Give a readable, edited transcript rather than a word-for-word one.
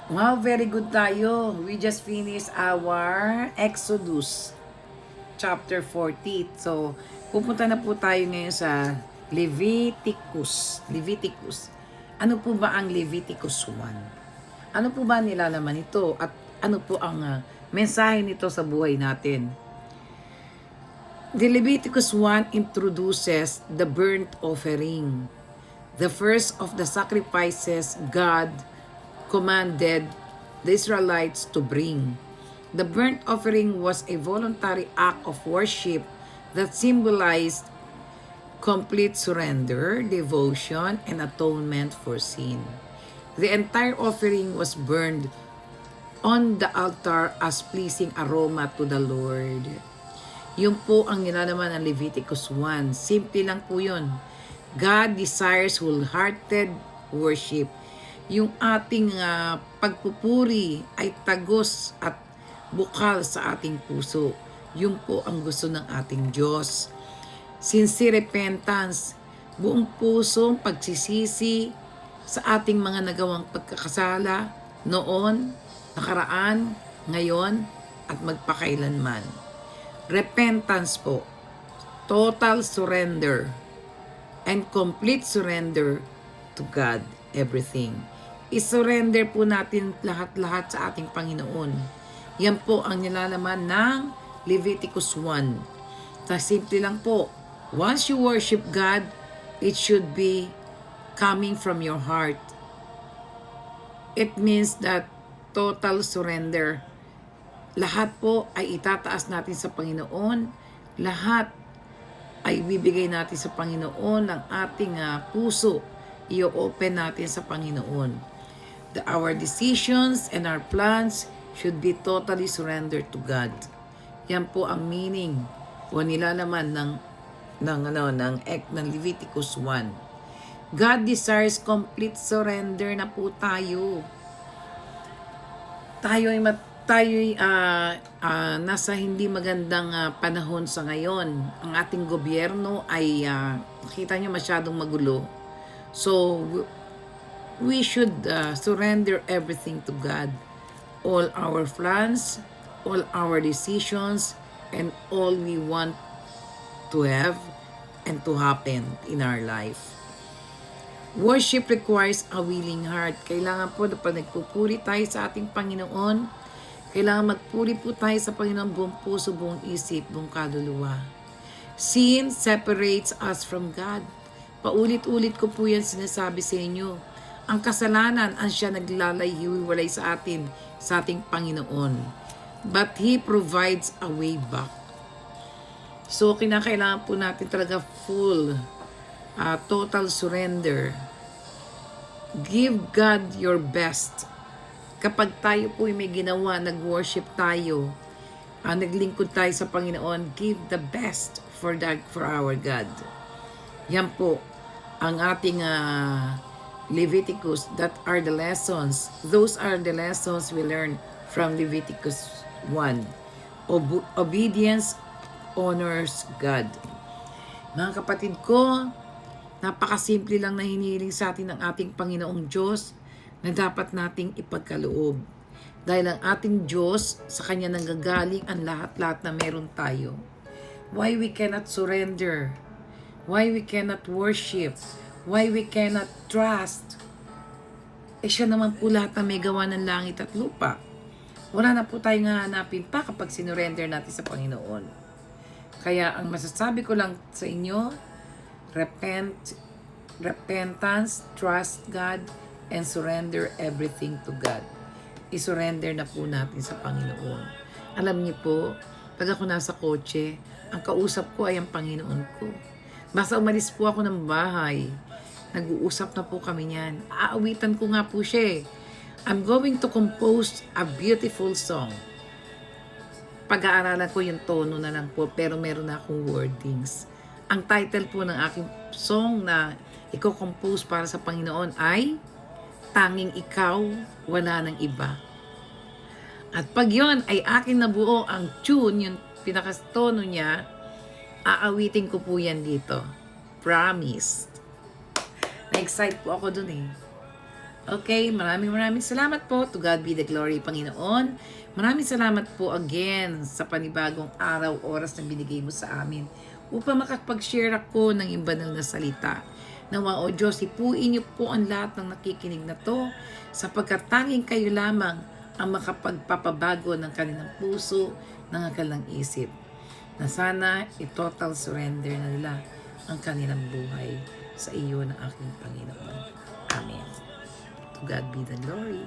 Wow, very good tayo. We just finished our Exodus chapter 40. So, pupunta na po tayo ngayon sa Leviticus. Leviticus. Ano po ba ang Leviticus 1? Ano po ba nilalaman ito? At ano po ang mensahe nito sa buhay natin? The Leviticus 1 introduces the burnt offering, the first of the sacrifices God commanded the Israelites to bring. The burnt offering was a voluntary act of worship that symbolized complete surrender, devotion, and atonement for sin. The entire offering was burned on the altar as pleasing aroma to the Lord. Yun po ang nilalaman ng Leviticus 1. Simple lang po yun. God desires wholehearted worship. Yung ating pagpupuri ay tagos at bukal sa ating puso. Yun po ang gusto ng ating Diyos. Sincere repentance, buong pusong pagsisisi sa ating mga nagawang pagkakasala noon, nakaraan, ngayon, at magpakailanman. Repentance po, total surrender and complete surrender to God, everything. I-surrender po natin lahat-lahat sa ating Panginoon. Yan po ang nilalaman ng Leviticus 1. Simple lang po, once you worship God, it should be coming from your heart. It means that total surrender. Lahat po ay itataas natin sa Panginoon. Lahat ay bibigay natin sa Panginoon ng ating puso. I-open natin sa Panginoon. Our decisions and our plans should be totally surrendered to God. Yan po ang meaning o nilalaman ng Leviticus 1. God desires complete surrender na po tayo. Tayo'y nasa hindi magandang panahon sa ngayon. Ang ating gobyerno ay nakita nyo masyadong magulo. So we should surrender everything to God. All our plans, all our decisions, and all we want to have and to happen in our life. Worship requires a willing heart. Kailangan po na pag nagpupuri tayo sa ating Panginoon, kailangan magpuri po tayo sa Panginoon buong puso, buong isip, buong kaluluwa. Sin separates us from God. Paulit-ulit ko po yan sinasabi sa inyo. Ang kasalanan ang siya naglalahiwalay sa atin, sa ating Panginoon. But He provides a way back. So, kinakailangan po natin talaga full, total surrender. Give God your best. Kapag tayo po may ginawa, nag-worship tayo, naglingkod tayo sa Panginoon, give the best for our God. Yan po ang ating Leviticus. That are the lessons. Those are the lessons we learn from Leviticus 1. Obedience honors God. Mga kapatid ko, napakasimple lang na hinihiling sa atin ng ating Panginoong Diyos na dapat nating ipagkaloob. Dahil ang ating Diyos, sa Kanya nanggagaling ang lahat-lahat na meron tayo. Why we cannot surrender? Why we cannot worship? Why we cannot trust? Siya naman po lahat na may gawa ng langit at lupa. Wala na po tayong hahanapin pa kapag sinurrender natin sa Panginoon. Kaya ang masasabi ko lang sa inyo, repentance, trust God, and surrender everything to God. I-surrender na po natin sa Panginoon. Alam niyo po, pag ako nasa kotse, ang kausap ko ay ang Panginoon ko. Basta umalis po ako ng bahay, nag-uusap na po kami niyan. Aawitan ko nga po siya eh. I'm going to compose a beautiful song. Pag-aaralan ko yung tono na lang po, pero meron na akong wordings. Ang title po ng aking song na i-compose para sa Panginoon ay Tanging Ikaw, Wala Nang Iba. At pag yon ay akin nabuo ang tune, yung pinakastono niya, aawitin ko po yan dito. Promise. Na-excite po ako dun eh. Okay, maraming salamat po. To God be the glory, Panginoon. Maraming salamat po again sa panibagong araw, oras na binigay mo sa amin upang makapag-share ako ng banal na salita. Nawa o Diyos, ipuin niyo po ang lahat ng nakikinig na to sapagkat tanging kayo lamang ang makapagpapabago ng kanilang puso, ng kanilang isip. Na sana i-total surrender na nila ang kanilang buhay sa iyo ng aking Panginoon. Amen. To God be the glory.